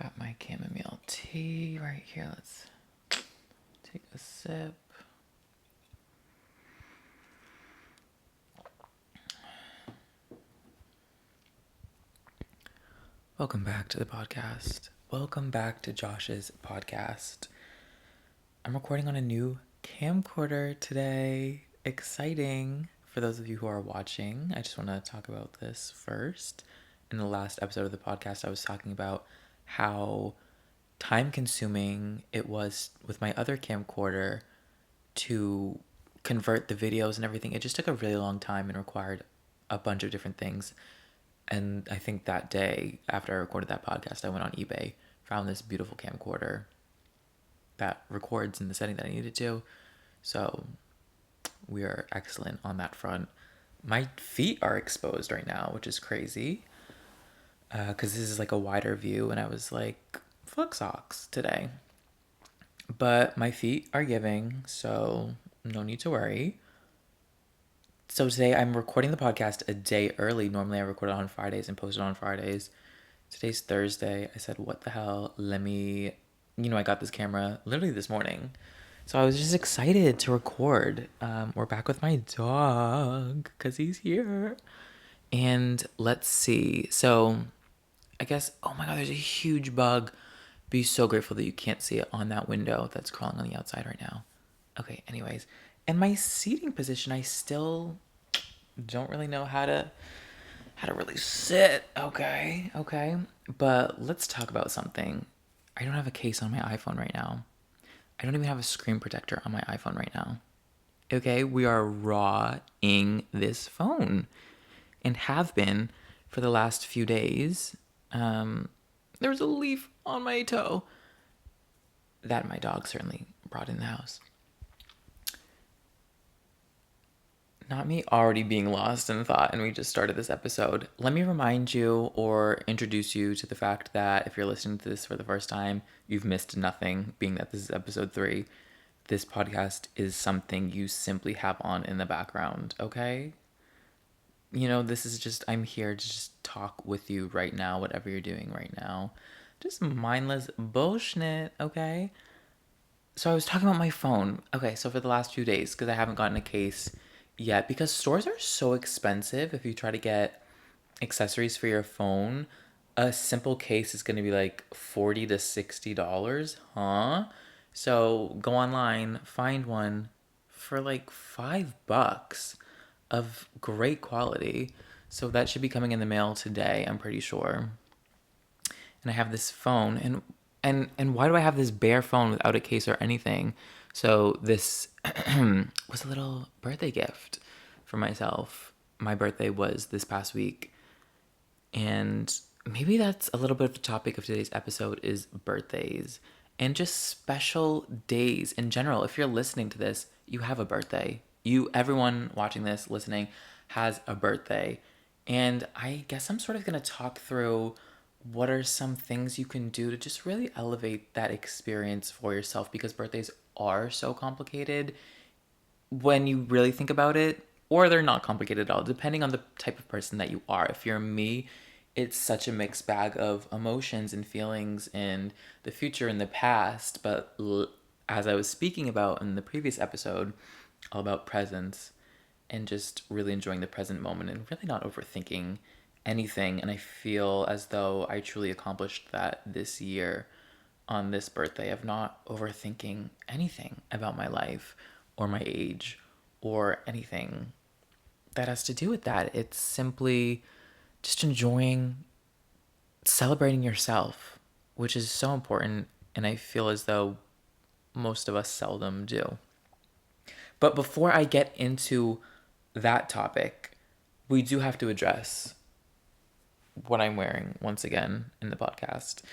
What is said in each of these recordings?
Got my chamomile tea right here. Let's take a sip. Welcome back to the podcast. Welcome back to Josh's podcast. I'm recording on a new camcorder today. Exciting. For those of you who are watching, I just want to talk about this first. In the last episode of the podcast, I was talking about how time consuming it was with my other camcorder to convert the videos and everything. It just took a really long time and required a bunch of different things. And I think that day after I recorded that podcast, I went on eBay, found this beautiful camcorder that records in the setting that I needed to. So we are excellent on that front. My feet are exposed right now, which is crazy. Because this is like a wider view, and I was like, fuck socks today. But my feet are giving, so no need to worry. So today I'm recording the podcast a day early. Normally I record it on Fridays and post it on Fridays. Today's Thursday. I said, what the hell? I got this camera literally this morning. So I was just excited to record. We're back with my dog because he's here. And let's see. So I guess, oh my God, there's a huge bug. Be so grateful that you can't see it on that window that's crawling on the outside right now. Okay, anyways. And my seating position, I still don't really know how to really sit. Okay. But let's talk about something. I don't have a case on my iPhone right now. I don't even have a screen protector on my iPhone right now. Okay, we are rawing this phone and have been for the last few days. There was a leaf on my toe that my dog certainly brought in the house. Not me already being lost in thought and we just started this episode. Let me remind you or introduce you to the fact that if you're listening to this for the first time, you've missed nothing, being that this is episode 3. This podcast is something you simply have on in the background, okay? This is just, I'm here to just talk with you right now, whatever you're doing right now. Just mindless bullshit, okay? So I was talking about my phone. Okay, so for the last few days, because I haven't gotten a case yet, because stores are so expensive if you try to get accessories for your phone. A simple case is going to be like $40 to $60, huh? So go online, find one for like $5 of great quality. So that should be coming in the mail today, I'm pretty sure. And I have this phone, and why do I have this bare phone without a case or anything? So this was a little birthday gift for myself. My birthday was this past week, and maybe that's a little bit of the topic of today's episode is birthdays and just special days in general. If you're listening to this, you have a birthday. Everyone watching this, listening, has a birthday. And I guess I'm sort of going to talk through what are some things you can do to just really elevate that experience for yourself, because birthdays are so complicated when you really think about it, or they're not complicated at all, depending on the type of person that you are. If you're me, it's such a mixed bag of emotions and feelings and the future and the past. But as I was speaking about in the previous episode, all about presence and just really enjoying the present moment and really not overthinking anything. And I feel as though I truly accomplished that this year on this birthday of not overthinking anything about my life or my age or anything that has to do with that. It's simply just enjoying celebrating yourself, which is so important. And I feel as though most of us seldom do. But before I get into that topic, we do have to address what I'm wearing once again in the podcast.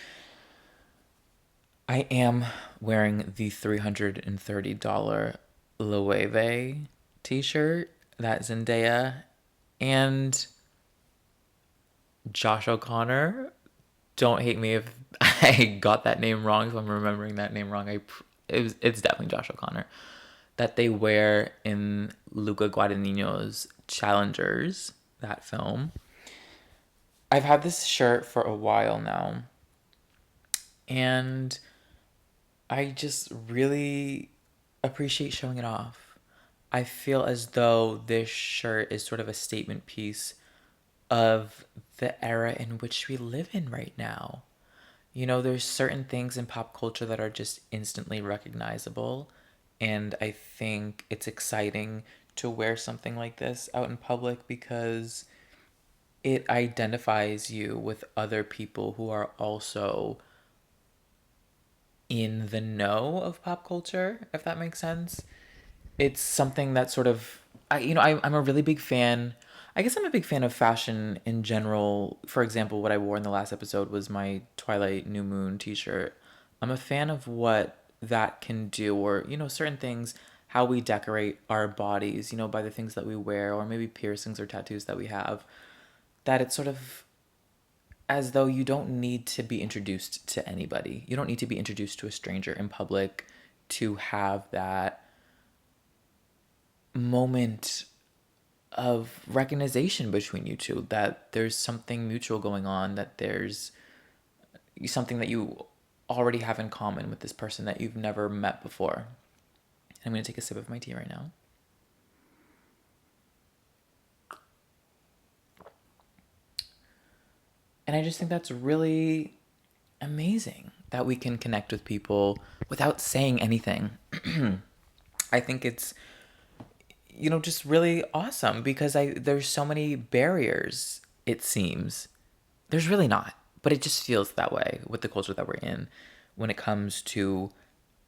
I am wearing the $330 Loewe t-shirt that Zendaya and Josh O'Connor, don't hate me if I got that name wrong, if I'm remembering that name wrong. It's definitely Josh O'Connor, that they wear in Luca Guadagnino's Challengers, that film. I've had this shirt for a while now, And I just really appreciate showing it off. I feel as though this shirt is sort of a statement piece of the era in which we live in right now. You know, there's certain things in pop culture that are just instantly recognizable. And I think it's exciting to wear something like this out in public because it identifies you with other people who are also in the know of pop culture, if that makes sense. It's something that sort of I'm a really big fan. I guess I'm a big fan of fashion in general. For example, what I wore in the last episode was my Twilight New Moon t-shirt. I'm a fan of what that can do, or certain things, how we decorate our bodies, by the things that we wear, or maybe piercings or tattoos that we have. That it's sort of as though you don't need to be introduced to anybody. You don't need to be introduced to a stranger in public to have that moment of recognition between you two, that there's something mutual going on, that there's something that you already have in common with this person that you've never met before. I'm going to take a sip of my tea right now. And I just think that's really amazing that we can connect with people without saying anything. I think it's just really awesome because I there's so many barriers, it seems. There's really not, but it just feels that way with the culture that we're in when it comes to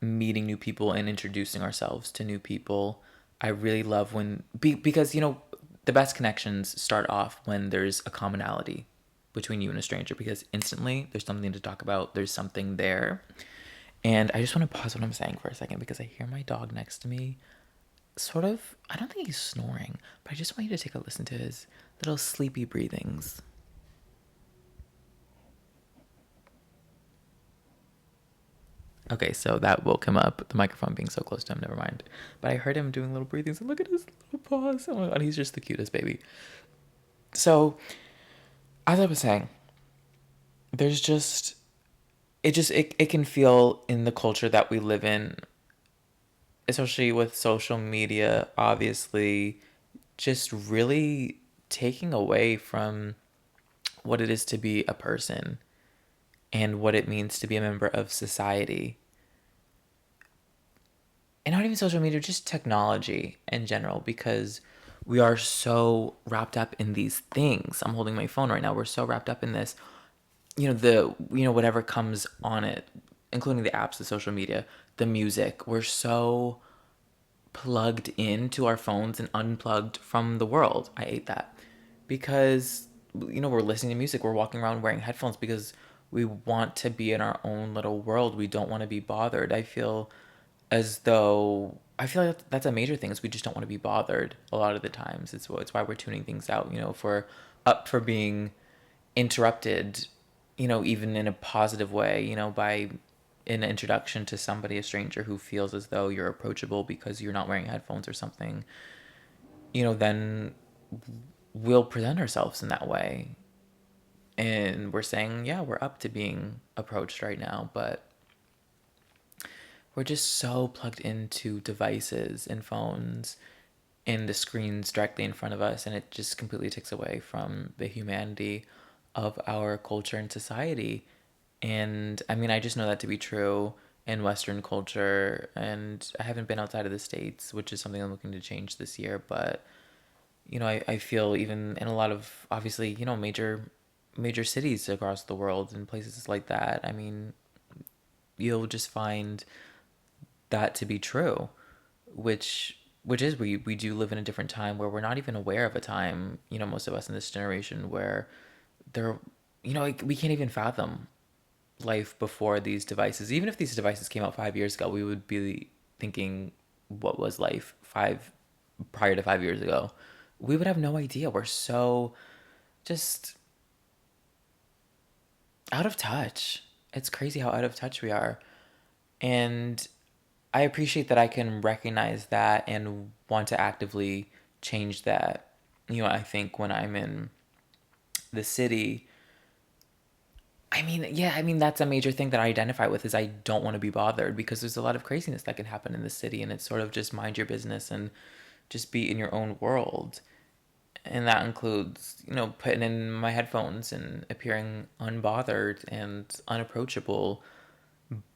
meeting new people and introducing ourselves to new people. I really love because the best connections start off when there's a commonality between you and a stranger, because instantly there's something to talk about, there's something there. And I just want to pause what I'm saying for a second because I hear my dog next to me sort of, I don't think he's snoring, but I just want you to take a listen to his little sleepy breathings. Okay, so that woke him up. The microphone being so close to him, never mind. But I heard him doing little breathings, and look at his little paws. Oh my god, he's just the cutest baby. So, as I was saying, there's it can feel in the culture that we live in, especially with social media, obviously, just really taking away from what it is to be a person and what it means to be a member of society. And not even social media, just technology in general, because we are so wrapped up in these things. I'm holding my phone right now. We're so wrapped up in this, whatever comes on it, including the apps, the social media, the music. We're so plugged into our phones and unplugged from the world. I hate that because we're listening to music, we're walking around wearing headphones because we want to be in our own little world. We don't want to be bothered. I feel like that's a major thing, is we just don't want to be bothered a lot of the times. It's why we're tuning things out, if we're up for being interrupted, even in a positive way, by an introduction to somebody, a stranger who feels as though you're approachable because you're not wearing headphones or something, then we'll present ourselves in that way. And we're saying, yeah, we're up to being approached right now, but we're just so plugged into devices and phones and the screens directly in front of us, and it just completely takes away from the humanity of our culture and society. And I mean, I just know that to be true in Western culture, and I haven't been outside of the States, which is something I'm looking to change this year. But I feel even in a lot of, obviously, major cities across the world and places like that, I mean, you'll just find that to be true, which is, we do live in a different time where we're not even aware of a time, most of us in this generation, where there, like, we can't even fathom life before these devices. Even if these devices came out 5 years ago, we would be thinking, what was life prior to 5 years ago? We would have no idea. We're so just out of touch. It's crazy how out of touch we are. And I appreciate that I can recognize that and want to actively change that. I think when I'm in the city, I mean, yeah, I mean that's a major thing that I identify with is I don't want to be bothered because there's a lot of craziness that can happen in the city and it's sort of just mind your business and just be in your own world. And that includes, putting in my headphones and appearing unbothered and unapproachable.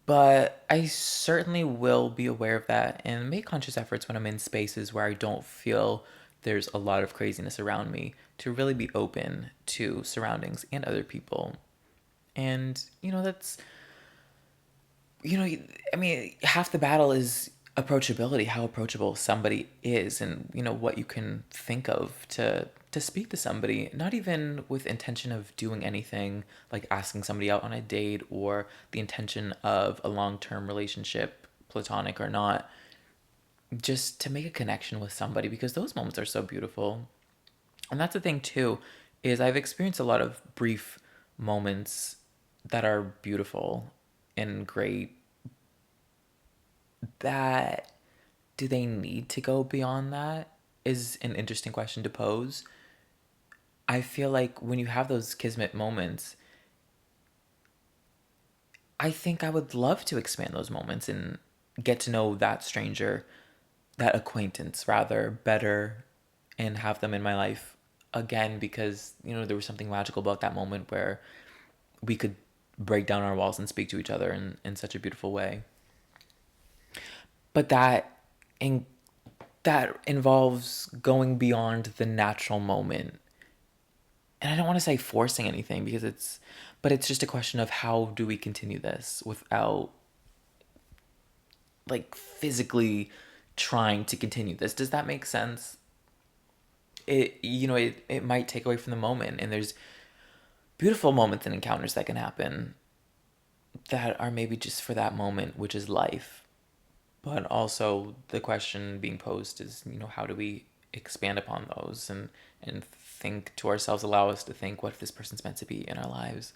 But I certainly will be aware of that and make conscious efforts when I'm in spaces where I don't feel there's a lot of craziness around me to really be open to surroundings and other people. And, I mean, half the battle is approachability, how approachable somebody is, and what you can think of to speak to somebody, not even with intention of doing anything like asking somebody out on a date or the intention of a long-term relationship, platonic or not, just to make a connection with somebody because those moments are so beautiful. And that's the thing too, is I've experienced a lot of brief moments that are beautiful and great. That do they need to go beyond that is an interesting question to pose. I feel like when you have those kismet moments, I think I would love to expand those moments and get to know that stranger, that acquaintance rather, better and have them in my life again because, there was something magical about that moment where we could break down our walls and speak to each other in such a beautiful way. But in, that involves going beyond the natural moment. And I don't want to say forcing anything because but it's just a question of how do we continue this without like physically trying to continue this. Does that make sense? It might take away from the moment, and there's beautiful moments and encounters that can happen that are maybe just for that moment, which is life. But also the question being posed is, how do we expand upon those and think to ourselves, allow us to think, what if this person's meant to be in our lives?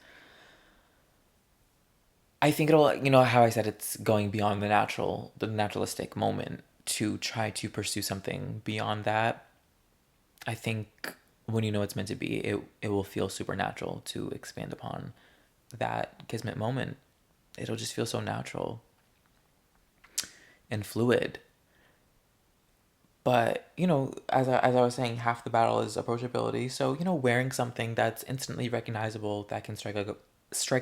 I think it'll, how I said it's going beyond the naturalistic moment to try to pursue something beyond that. I think when you know it's meant to be, it will feel supernatural to expand upon that kismet moment. It'll just feel so natural and fluid. But, as I was saying, half the battle is approachability. So, wearing something that's instantly recognizable that can strike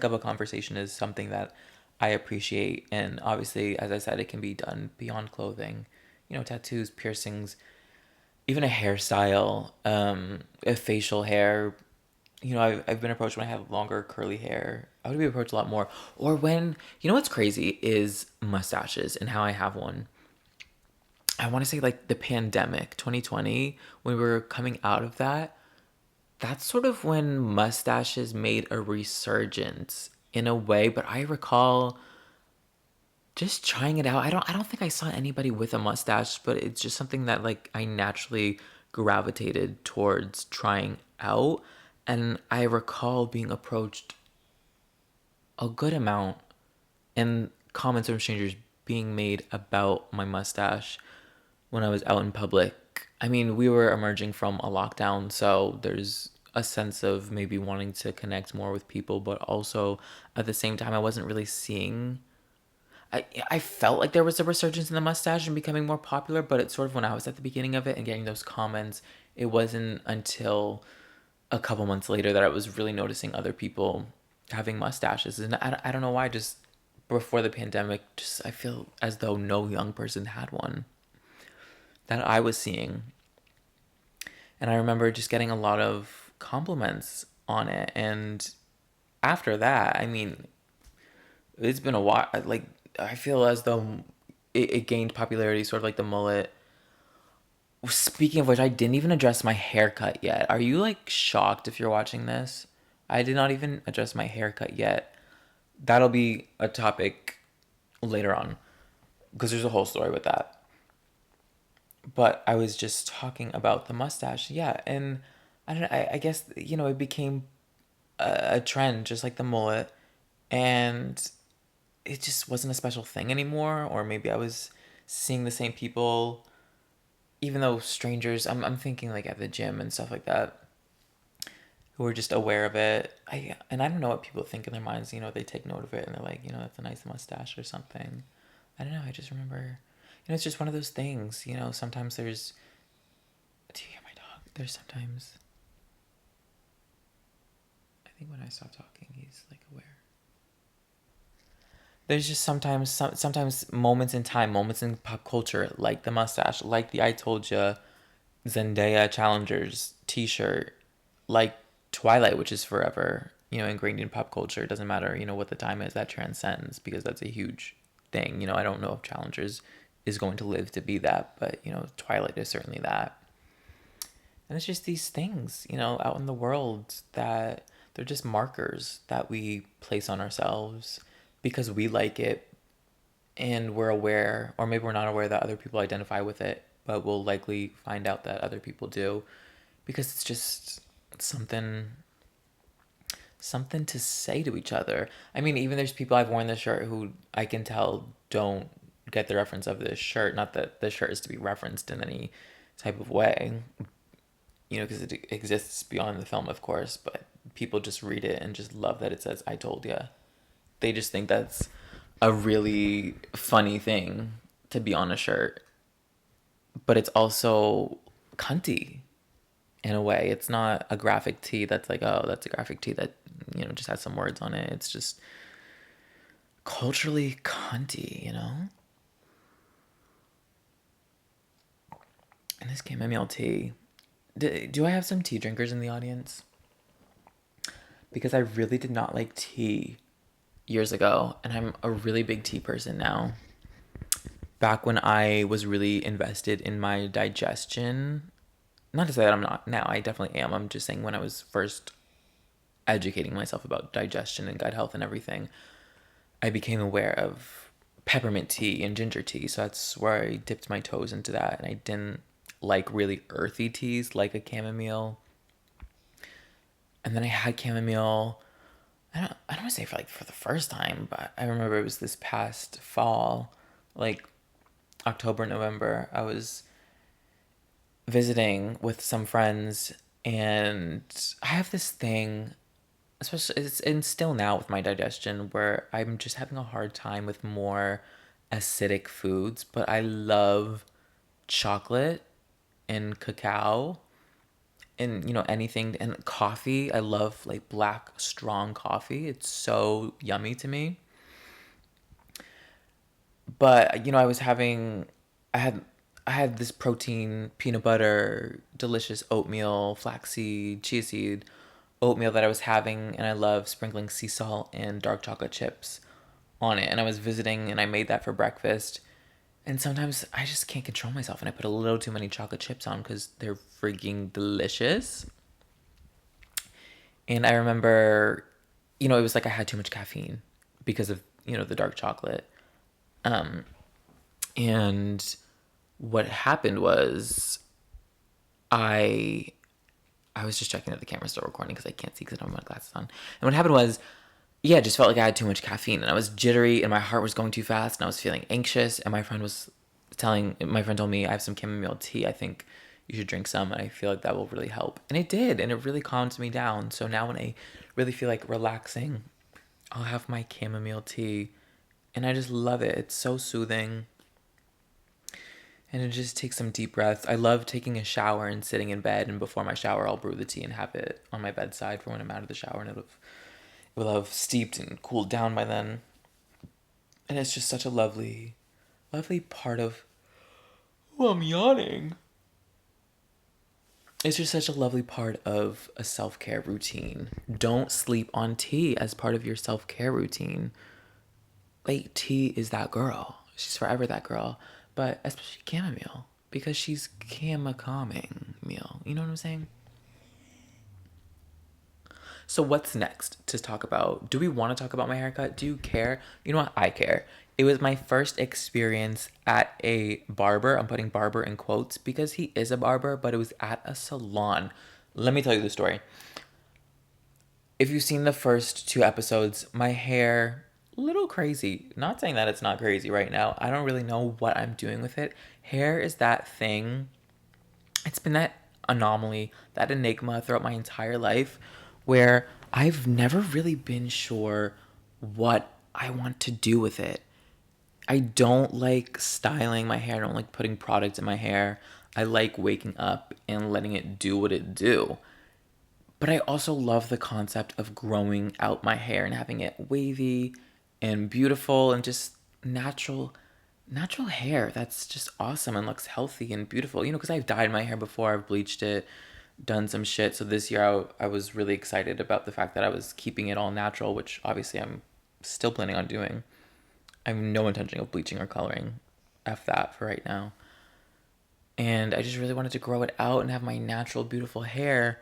up a conversation is something that I appreciate. And obviously, as I said, it can be done beyond clothing. Tattoos, piercings, even a hairstyle, a facial hair. I've been approached when I have longer curly hair. I would be approached a lot more. Or when, what's crazy is mustaches and how I have one. I want to say like the pandemic, 2020, when we were coming out of that, that's sort of when mustaches made a resurgence in a way, but I recall just trying it out. I don't think I saw anybody with a mustache, but it's just something that like I naturally gravitated towards trying out. And I recall being approached a good amount and comments from strangers being made about my mustache when I was out in public. I mean, we were emerging from a lockdown, so there's a sense of maybe wanting to connect more with people, but also at the same time, I wasn't really seeing. I felt like there was a resurgence in the mustache and becoming more popular, but it's sort of when I was at the beginning of it and getting those comments, it wasn't until a couple months later that I was really noticing other people having mustaches. And I don't know why, just before the pandemic, just I feel as though no young person had one that I was seeing. And I remember just getting a lot of compliments on it. And after that, I mean, it's been a while. Like, I feel as though it gained popularity, sort of like the mullet. Speaking of which, I didn't even address my haircut yet. Are you like shocked if you're watching this? I did not even address my haircut yet. That'll be a topic later on because there's a whole story with that. But I was just talking about the mustache, yeah, and I don't know. I guess it became a trend, just like the mullet, and it just wasn't a special thing anymore. Or maybe I was seeing the same people, even though strangers. I'm thinking like at the gym and stuff like that. who are just aware of it. And I don't know what people think in their minds. They take note of it and they're like, that's a nice mustache or something. I don't know. I just remember, it's just one of those things. Sometimes there's. Do you hear my dog? There's sometimes. I think when I stop talking, he's like aware. There's just sometimes moments in time, moments in pop culture, like the mustache, like the I told ya Zendaya Challengers T-shirt, like Twilight, which is forever, ingrained in pop culture. It doesn't matter, what the time is. That transcends because that's a huge thing. I don't know if Challengers is going to live to be that, but Twilight is certainly that. And it's just these things, out in the world that they're just markers that we place on ourselves because we like it and we're aware, or maybe we're not aware that other people identify with it, but we'll likely find out that other people do because it's just something to say to each other. I mean, even there's people I've worn this shirt who I can tell don't get the reference of this shirt. Not that the shirt is to be referenced in any type of way, because it exists beyond the film, of course, but people just read it and just love that it says, I told ya. They just think that's a really funny thing to be on a shirt. But it's also cunty in a way. It's not a graphic tee that's like, oh, that's a graphic tee that, just has some words on it. It's just culturally cunty. And this chamomile tea. Do I have some tea drinkers in the audience? Because I really did not like tea years ago, and I'm a really big tea person now. Back when I was really invested in my digestion, not to say that I'm not now, I definitely am. I'm just saying when I was first educating myself about digestion and gut health and everything, I became aware of peppermint tea and ginger tea. So that's where I dipped my toes into that. And I didn't like really earthy teas like a chamomile. And then I had chamomile. I don't want to say for the first time, but I remember it was this past fall, like October, November. I was visiting with some friends, and I have this thing, especially and still now with my digestion, where I'm just having a hard time with more acidic foods. But I love chocolate and cacao and anything, and coffee. I love like black strong coffee. It's so yummy to me. But I had I had this protein peanut butter delicious oatmeal flaxseed chia seed oatmeal that I was having, and I love sprinkling sea salt and dark chocolate chips on it. And I was visiting and I made that for breakfast. And sometimes I just can't control myself and I put a little too many chocolate chips on because they're freaking delicious. And I remember, it was like I had too much caffeine because of, the dark chocolate. Um, and what happened was I I was just checking that the camera's still recording because I can't see because I don't have my glasses on. And what happened was, yeah, it just felt like I had too much caffeine and I was jittery and my heart was going too fast and I was feeling anxious. And my friend told me I have some chamomile tea. I think you should drink some and I feel like that will really help. And it did, and it really calmed me down. So now when I really feel like relaxing, I'll have my chamomile tea and I just love it. It's so soothing. And it just takes some deep breaths. I love taking a shower and sitting in bed, and before my shower, I'll brew the tea and have it on my bedside for when I'm out of the shower, and it will have steeped and cooled down by then. And it's just such a lovely, lovely part of. Oh, I'm yawning. It's just such a lovely part of a self care routine. Don't sleep on tea as part of your self care routine. Like, tea is that girl. She's forever that girl. But especially chamomile, because she's calming meal. You know what I'm saying? So what's next to talk about? Do we want to talk about my haircut? Do you care? You know what? I care. It was my first experience at a barber. I'm putting barber in quotes because he is a barber, but it was at a salon. Let me tell you the story. If you've seen the first two episodes, my hair, little crazy. Not saying that it's not crazy right now. I don't really know what I'm doing with it. Hair is that thing. It's been that anomaly, that enigma throughout my entire life where I've never really been sure what I want to do with it. I don't like styling my hair. I don't like putting products in my hair. I like waking up and letting it do what it do. But I also love the concept of growing out my hair and having it wavy and beautiful and just natural hair that's just awesome and looks healthy and beautiful. Because I've dyed my hair before, I've bleached it, done some shit. So this year I was really excited about the fact that I was keeping it all natural, which obviously I'm still planning on doing. I have no intention of bleaching or coloring. F that for right now. And I just really wanted to grow it out and have my natural, beautiful hair.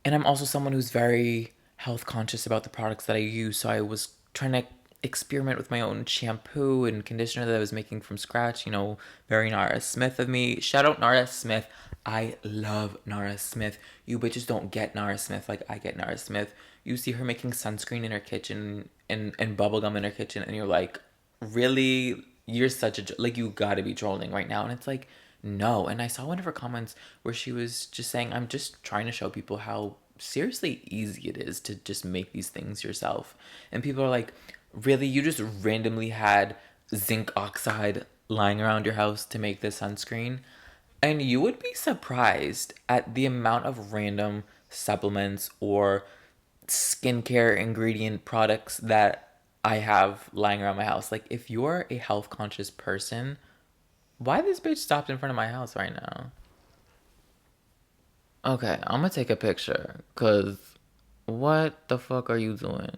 And I'm also someone who's very health conscious about the products that I use. So I was trying to experiment with my own shampoo and conditioner that I was making from scratch. Very Nara Smith of me. Shout out Nara Smith. I love Nara Smith. You bitches don't get Nara Smith like I get Nara Smith. You see her making sunscreen in her kitchen and bubblegum in her kitchen, and you're like, really? You're such a, like, you gotta be trolling right now. And it's like, no. And I saw one of her comments where she was just saying, I'm just trying to show people how seriously easy it is to just make these things yourself. And people are like, really? You just randomly had zinc oxide lying around your house to make this sunscreen? And you would be surprised at the amount of random supplements or skincare ingredient products that I have lying around my house. Like, if you're a health conscious person, why this bitch stopped in front of my house right now? Okay, I'm gonna take a picture. Cause what the fuck are you doing?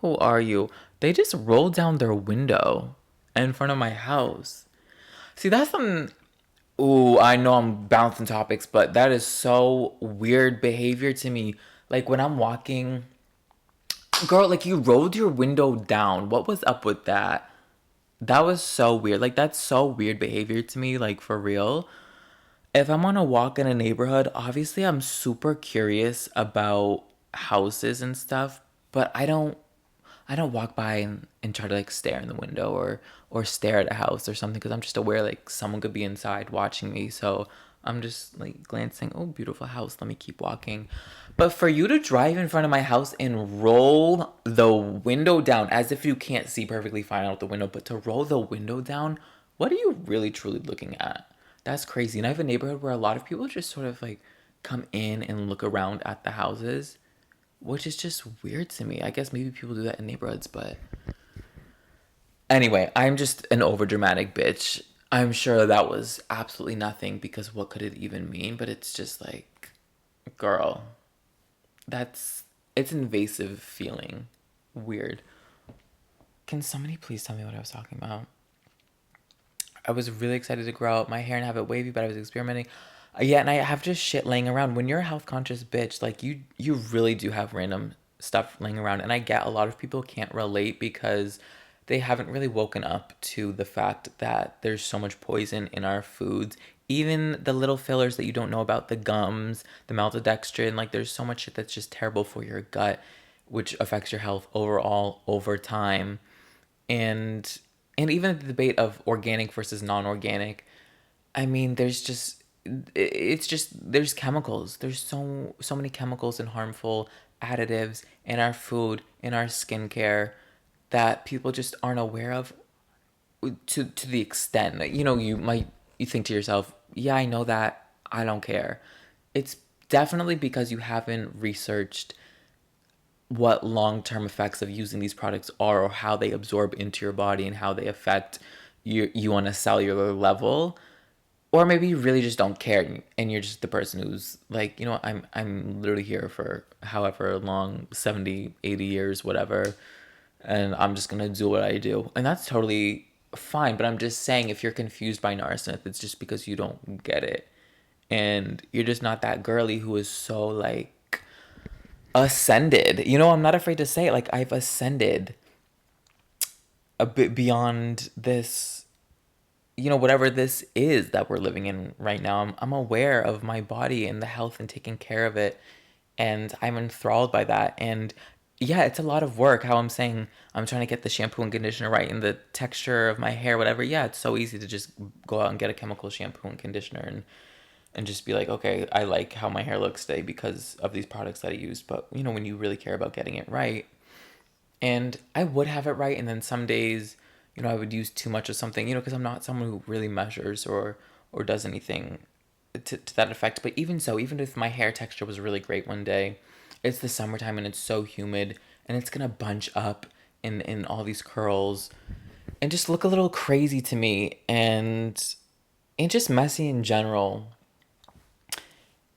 Who are you? They just rolled down their window in front of my house. See, that's some. Ooh, I know I'm bouncing topics, but that is so weird behavior to me. Like when I'm walking, girl, like you rolled your window down. What was up with that? That was so weird. Like that's so weird behavior to me, like for real. If I'm on a walk in a neighborhood, obviously I'm super curious about houses and stuff, but I don't walk by and try to like stare in the window or stare at a house or something because I'm just aware like someone could be inside watching me. So I'm just like glancing, oh, beautiful house. Let me keep walking. But for you to drive in front of my house and roll the window down as if you can't see perfectly fine out the window, but to roll the window down, what are you really truly looking at? That's crazy. And I have a neighborhood where a lot of people just sort of like come in and look around at the houses, which is just weird to me. I guess maybe people do that in neighborhoods, but anyway, I'm just an overdramatic bitch. I'm sure that was absolutely nothing because what could it even mean? But it's just like, girl, it's invasive feeling. Weird. Can somebody please tell me what I was talking about? I was really excited to grow out my hair and have it wavy, but I was experimenting. Yeah, and I have just shit laying around. When you're a health conscious bitch, like you really do have random stuff laying around, and I get a lot of people can't relate because they haven't really woken up to the fact that there's so much poison in our foods. Even the little fillers that you don't know about, the gums, the maltodextrin, like there's so much shit that's just terrible for your gut, which affects your health overall over time. And and even the debate of organic versus non-organic, I mean, it's just there's chemicals, there's so many chemicals and harmful additives in our food, in our skincare, that people just aren't aware of to the extent that you think to yourself, yeah, I know that, I don't care. It's definitely because you haven't researched what long-term effects of using these products are, or how they absorb into your body and how they affect you on a cellular level. Or maybe you really just don't care and you're just the person who's like, I'm literally here for however long, 70, 80 years, whatever, and I'm just going to do what I do. And that's totally fine, but I'm just saying, if you're confused by Nara Smith, it's just because you don't get it. And you're just not that girly who is so like ascended. I'm not afraid to say it. Like, I've ascended a bit beyond this, whatever this is that we're living in right now. I'm aware of my body and the health and taking care of it. And I'm enthralled by that. And yeah, it's a lot of work. How I'm saying I'm trying to get the shampoo and conditioner right and the texture of my hair, whatever. Yeah, it's so easy to just go out and get a chemical shampoo and conditioner and just be like, okay, I like how my hair looks today because of these products that I used. But, when you really care about getting it right, and I would have it right, and then some days, I would use too much of something, because I'm not someone who really measures or does anything to that effect. But even so, even if my hair texture was really great one day, it's the summertime and it's so humid and it's gonna bunch up in all these curls and just look a little crazy to me, and just messy in general.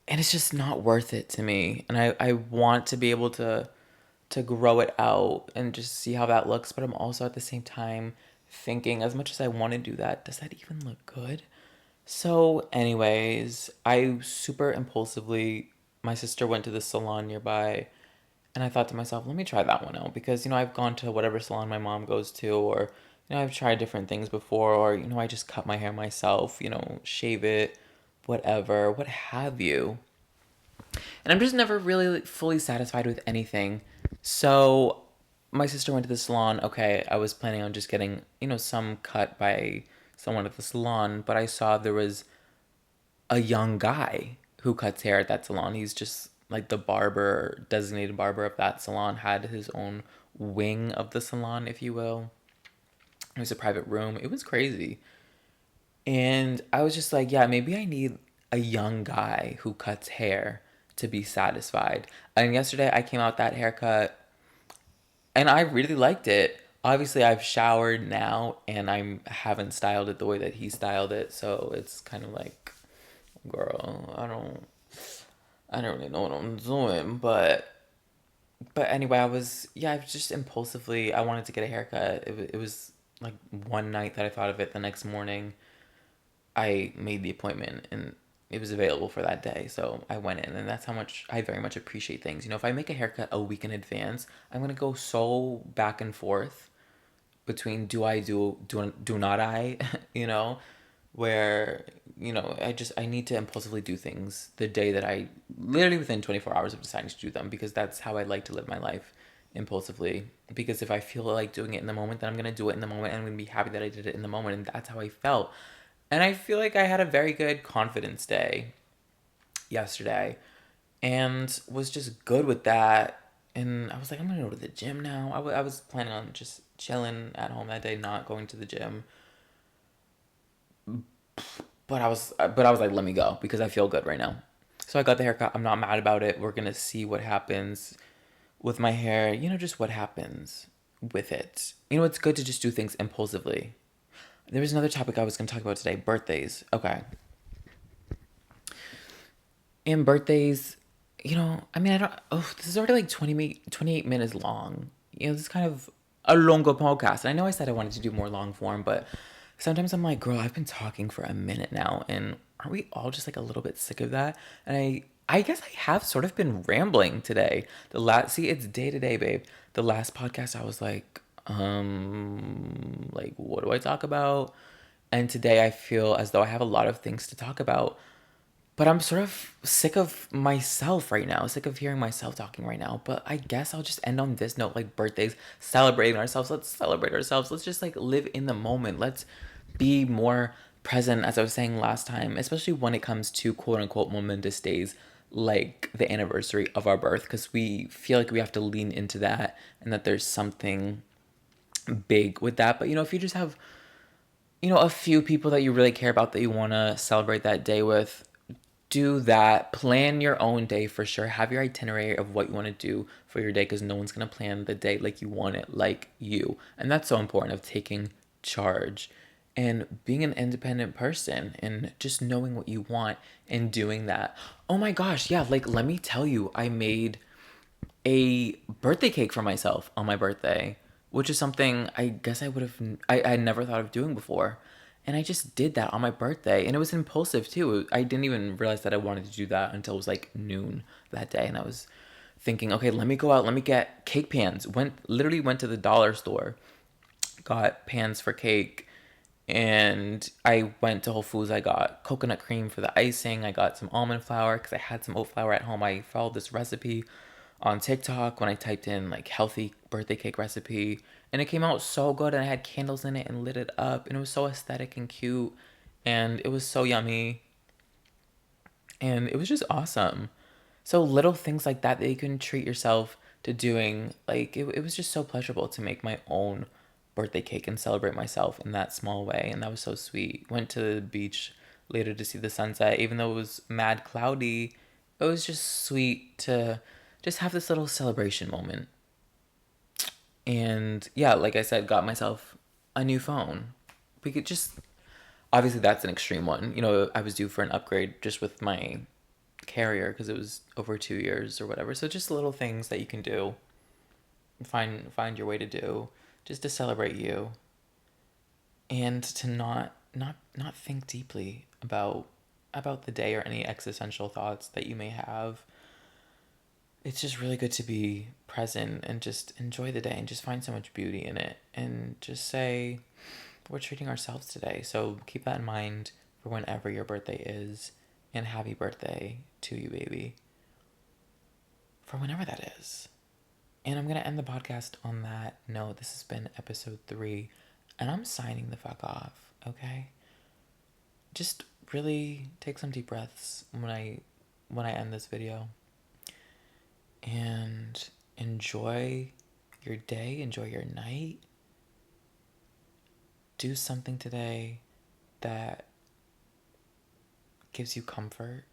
And it's just not worth it to me. And I want to be able to grow it out and just see how that looks. But I'm also at the same time thinking, as much as I want to do that, does that even look good? So, anyways, I super impulsively, my sister went to the salon nearby, and I thought to myself, let me try that one out because, I've gone to whatever salon my mom goes to, or, I've tried different things before, or, I just cut my hair myself, shave it, whatever, what have you. And I'm just never really fully satisfied with anything. So my sister went to the salon. Okay, I was planning on just getting, some cut by someone at the salon, but I saw there was a young guy who cuts hair at that salon. He's just like the barber, designated barber of that salon, had his own wing of the salon, if you will. It was a private room. It was crazy. And I was just like, yeah, maybe I need a young guy who cuts hair to be satisfied. And yesterday I came out that haircut and I really liked it. Obviously, I've showered now and I haven't styled it the way that he styled it, so it's kind of like, girl, I don't really know what I'm doing, but anyway, I was just impulsively, I wanted to get a haircut. It was like one night that I thought of it. The next morning, I made the appointment and it was available for that day. So I went in, and that's how much I very much appreciate things. If I make a haircut a week in advance, I'm going to go so back and forth between do not I, you know, where, I need to impulsively do things the day that I literally within 24 hours of deciding to do them, because that's how I like to live my life, impulsively. Because if I feel like doing it in the moment, then I'm going to do it in the moment and I'm going to be happy that I did it in the moment, and that's how I felt. And I feel like I had a very good confidence day yesterday and was just good with that. And I was like, I'm gonna go to the gym now. I was planning on just chilling at home that day, not going to the gym. But I was like, let me go because I feel good right now. So I got the haircut. I'm not mad about it. We're gonna see what happens with my hair. Just what happens with it. It's good to just do things impulsively. There was another topic I was gonna talk about today. Birthdays. Okay. And birthdays, I mean, I don't, oh, this is already like 28 minutes long. This is kind of a longer podcast. And I know I said I wanted to do more long form, but sometimes I'm like, girl, I've been talking for a minute now. And aren't we all just like a little bit sick of that? And I guess I have sort of been rambling today. See, it's day to day, babe. The last podcast, I was like, what do I talk about? And today I feel as though I have a lot of things to talk about, but I'm sort of sick of myself right now, sick of hearing myself talking right now. But I guess I'll just end on this note, like birthdays, celebrating ourselves. Let's celebrate ourselves. Let's just like live in the moment. Let's be more present, as I was saying last time, especially when it comes to quote unquote momentous days like the anniversary of our birth, because we feel like we have to lean into that and that there's something big with that. But if you just have, a few people that you really care about that you want to celebrate that day with, do that. Plan your own day for sure. Have your itinerary of what you want to do for your day, because no one's going to plan the day like you want it, like you. And that's so important, of taking charge and being an independent person and just knowing what you want and doing that. Oh my gosh, yeah, like let me tell you, I made a birthday cake for myself on my birthday, which is something I guess I never thought of doing before. And I just did that on my birthday, and it was impulsive too. I didn't even realize that I wanted to do that until it was like noon that day, and I was thinking, okay, let me go out, let me get cake pans. Literally went to the dollar store, got pans for cake, and I went to Whole Foods. I got coconut cream for the icing. I got some almond flour because I had some oat flour at home. I followed this recipe on TikTok when I typed in like healthy birthday cake recipe, and it came out so good. And I had candles in it and lit it up, and it was so aesthetic and cute, and it was so yummy. And it was just awesome. So little things like that that you can treat yourself to doing, like it was just so pleasurable to make my own birthday cake and celebrate myself in that small way. And that was so sweet. Went to the beach later to see the sunset, even though it was mad cloudy. It was just sweet to just have this little celebration moment. And yeah, like I said, got myself a new phone. We could just, obviously that's an extreme one. You know, I was due for an upgrade just with my carrier because it was over 2 years or whatever. So just little things that you can do, find your way to do, just to celebrate you, and to not think deeply about the day or any existential thoughts that you may have. It's just really good to be present and just enjoy the day and just find so much beauty in it and just say we're treating ourselves today. So keep that in mind for whenever your birthday is, and happy birthday to you, baby, for whenever that is. And I'm going to end the podcast on that note. This has been episode 3, and I'm signing the fuck off, okay? Just really take some deep breaths when I end this video, and enjoy your day, enjoy your night. Do something today that gives you comfort.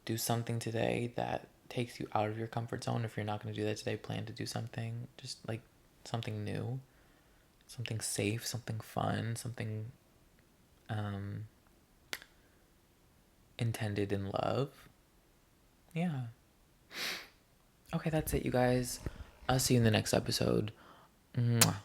Do something today that takes you out of your comfort zone. If you're not going to do that today, plan to do something just like something new, something safe, something fun, something um intended in love. Yeah. Okay, that's it, you guys. I'll see you in the next episode. Mwah.